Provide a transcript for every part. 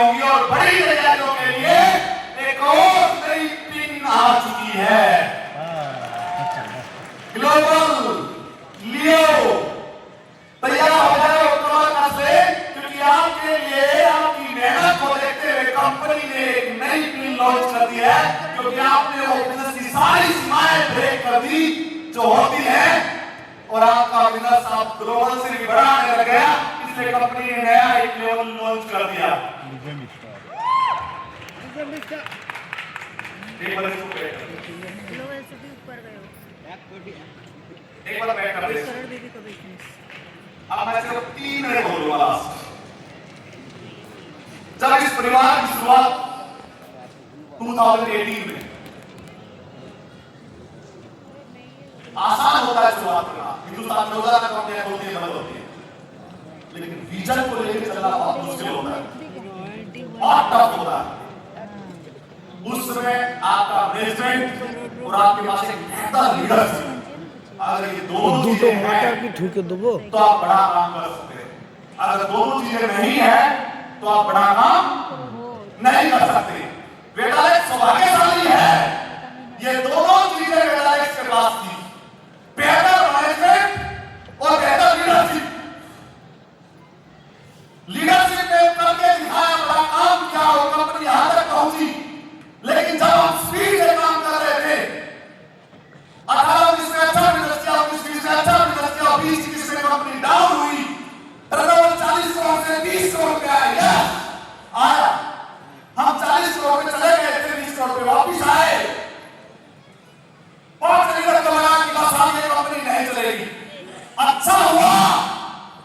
होंगी और बड़ी तैयारियों के लिए एक और नई पिन आ चुकी है। ग्लोबल लियो तैयार हो जाए उत्तराखंड से, क्योंकि आपके लिए आपकी मेहनत को देखते हुए कंपनी ने एक नई पिन लॉन्च कर दी है, क्योंकि आपने वो बिजनेस की सारी सीमाएं ब्रेक कर दी जो होती है, और आपका बिजनेस आप ग्लोबल से भी बड़ा आने लग गया। इसलिए कंपनी ने नया एक लेवल लॉन्च कर दिया। एक बार इसको बैठ अब मैं सिर्फ 3 मिनट बोलूंगा लास्ट। जब इस परिवार की शुरुआत 2018 में, आसान होता है शुरुआत करना, हिंदुस्तान में रोजाना कंपनियां होती है, बंद होती है, लेकिन विजन को लेकर चलना बहुत मुश्किल होता है, बहुत टफ होता है। उस समय आपका मैनेजमेंट और आपके पास एक बेहतर लीडरशिप, अगर ये दोनों चीजें हैं तो आप बड़ा काम कर सकते हैं। अगर दोनों चीजें नहीं है तो आप बड़ा काम नहीं कर सकते। वेदालेक्स सौभाग्यशाली है, ये दोनों चीजें वेदालेक्स के पास थी, बेहतर मैनेजमेंट और बेहतर लीडरशिप। लीडरशिप ने करके दिखाया, बड़ा काम किया और कंपनी यहां तक पहुंची। लेकिन जब हम स्पीड से काम कर रहे थे, 18-19 में अच्छा बिजनेस किया, 19-20 में अच्छा बिजनेस किया, 20-21 में कंपनी डाउन हुई, टर्नओवर 40 करोड़ से 20 करोड़ पे आया। हम 40 करोड़ पे चले गए थे, 20 करोड़ पे वापिस आए। बहुत लीडर को लगा कि बस आगे कंपनी नहीं चलेगी। अच्छा हुआ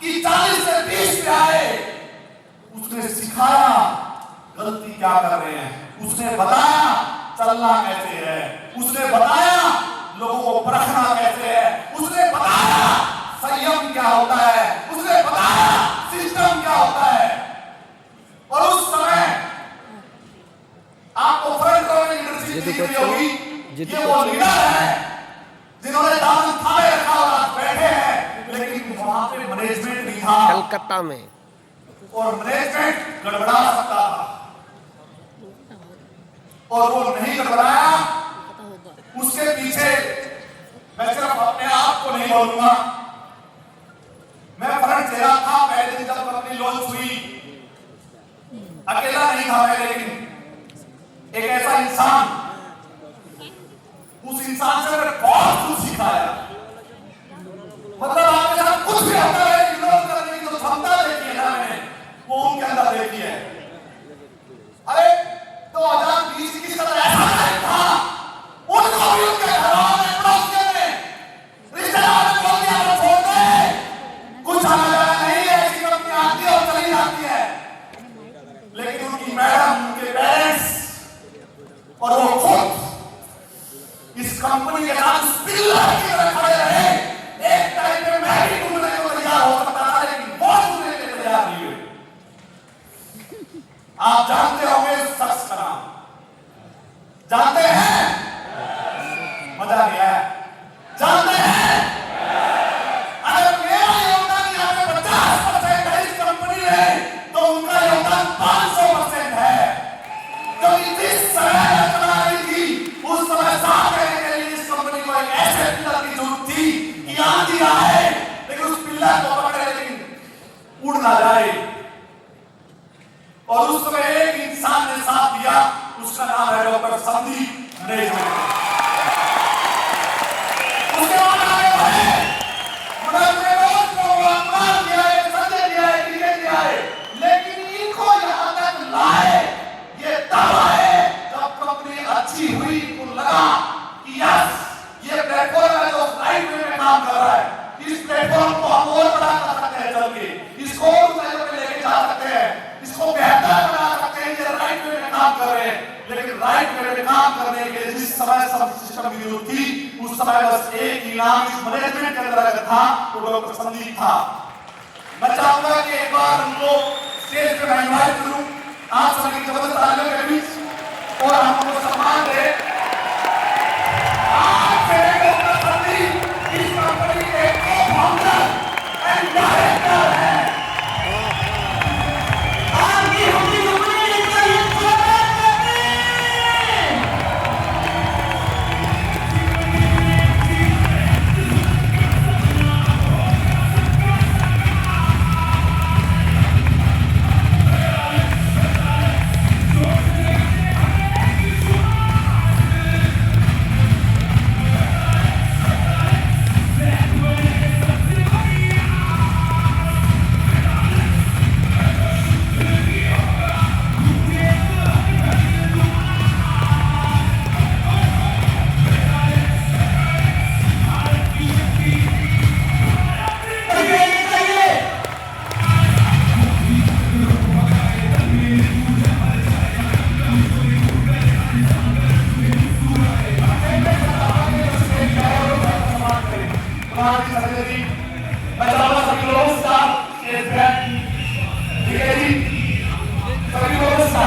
कि 40 से 20 पे आए। उसने सिखाया गलती क्या कर रहे हैं, उसने बताया चलना कैसे है, उसने बताया लोगों को परखना कैसे है, उसने बताया संयम क्या होता है, उसने बताया सिस्टम क्या होता है। और उस समय आपको फ्रंट रो में लीडरशिप दी गई होगी। ये वो लीडर है जिन्होंने दामन थामे रखा और आज बैठे हैं, लेकिन वहां पे मैनेजमेंट भी था कलकत्ता में, और मैनेजमेंट गड़बड़ा सकता था, और वो नहीं गड़बड़ाया। उसके पीछे मैं सिर्फ अपने आप को नहीं बोलूंगा, मैं फ्रंट चेहरा था पहले दिन जब कंपनी लॉन्च हुई, अकेला नहीं था मैं, लेकिन एक ऐसा इंसान, उस इंसान से मैंने बहुत कुछ सिखाया। मतलब आपके साथ कुछ भी होता है, इग्नोर करने की जो क्षमता देखी है ना मैंने, वो उनके अंदर देखी है। अरे 2020 की तरह ऐसा नहीं था, उनको भी उनके घरों में, पड़ोसियों में, रिश्तेदारों ने बोल दिया वो छोड़ दे, कुछ आना जाना नहीं है, ऐसी कंपनी आती है और चली जाती है। लेकिन उनकी मैडम, उनके पेरेंट्स और वो खुद इस कंपनी के साथ पिल्लर की तरह खड़े रहे। एक टाइम में मैं भी ढूंढने को तैयार हो सकता था, लेकिन वो ढूंढने के लिए तैयार नहीं हुए। आप जानते होंगे इस शख्स का नाम, जानते हैं? मजा नहीं आया? जानते हैं? अगर मेरा योगदान यहाँ पे 50% है इस कंपनी में, तो उनका योगदान 500% है। क्योंकि जिस समय चला रही थी, उस समय साथ रहने के लिए इस कंपनी को एक ऐसे पिल्लर की जरूरत थी कि आंधी आए लेकिन उस पिल्लर को पकड़े, लेकिन उड़ ना जाए। और उस समय एक इंसान ने साथ दिया, उसका नाम है डॉक्टर संदीप नेजमेंट। उसके बाद आगे बढ़े, संजय दिया है, क्रिकेट दिया है, लेकिन इनको यहां तक लाए ये तब आए जब कंपनी अच्छी हुई। इनको लगा कि यस, ये प्लेटफॉर्म है जो राइट वे में काम कर रहा है, इस प्लेटफॉर्म को हम और बड़ा कर सकते हैं, चल के इसको और ऊंचाइयों पे लेके जा सकते हैं, इसको बेहतर बना सकते हैं। ये राइट वे में काम कर रहे हैं, लेकिन राइट वे में काम करने के लिए जिस समय सब सिस्टम की जरूरत थी, उस समय बस एक ही नाम इस मैनेजमेंट के अंदर अगर था तो डॉक्टर संदीप था। मैं चाहूंगा कि एक बार उनको स्टेज पे मैं इनवाइट करूं, आप सभी जबरदस्त तालियों के बीच, और हम उनको सम्मान दें। आज से डॉक्टर संदीप इस कंपनी के co-founder एंड डायरेक्टर हैं। आज की हमारी कंपनी तुम्हारी सर्जरी मैं चाहूंगा सभी लोगों का ये बैंक ठीक है जी सभी लोगों का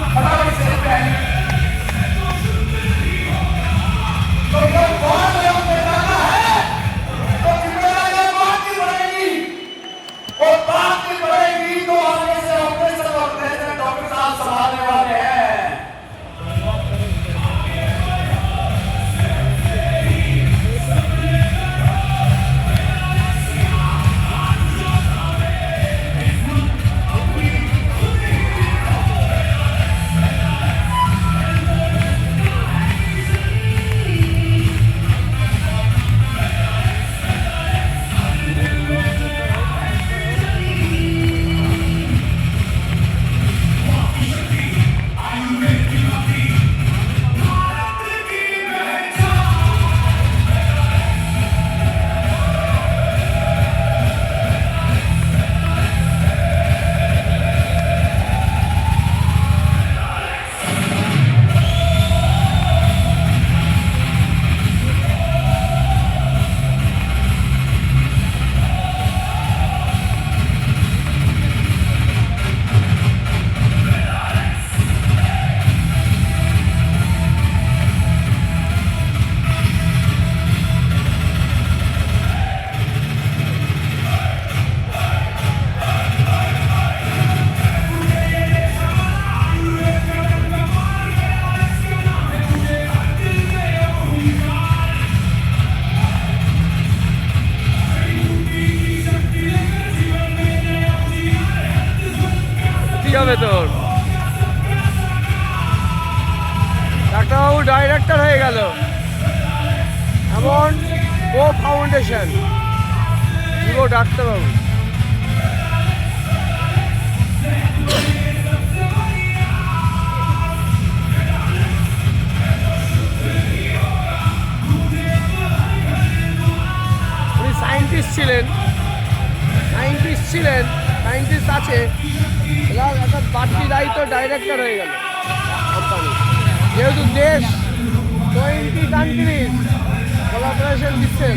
फटाफट से बैंक तो जब बहुत लोग बताना है तो जिम्मेदारी बात की पड़ेगी और बात की पड़ेगी तो आगे से ऑपरेशन और डॉक्टर साहब संभालने वाले हैं হবে তোর ডাক্তারবাবু ডাইরেক্টর হয়ে গেল এমন ও ফাউন্ডেশন পুরো ডাক্তারবাবু উনি সায়েন্টিস্ট ছিলেন সায়েন্টিস্ট আছে একটা বাড়তি দায়িত্ব ডাইরেক্টর হয়ে গেল কোম্পানি যেহেতু দেশ 20 কান্ট্রিজ কোলাবোরেশন দিচ্ছে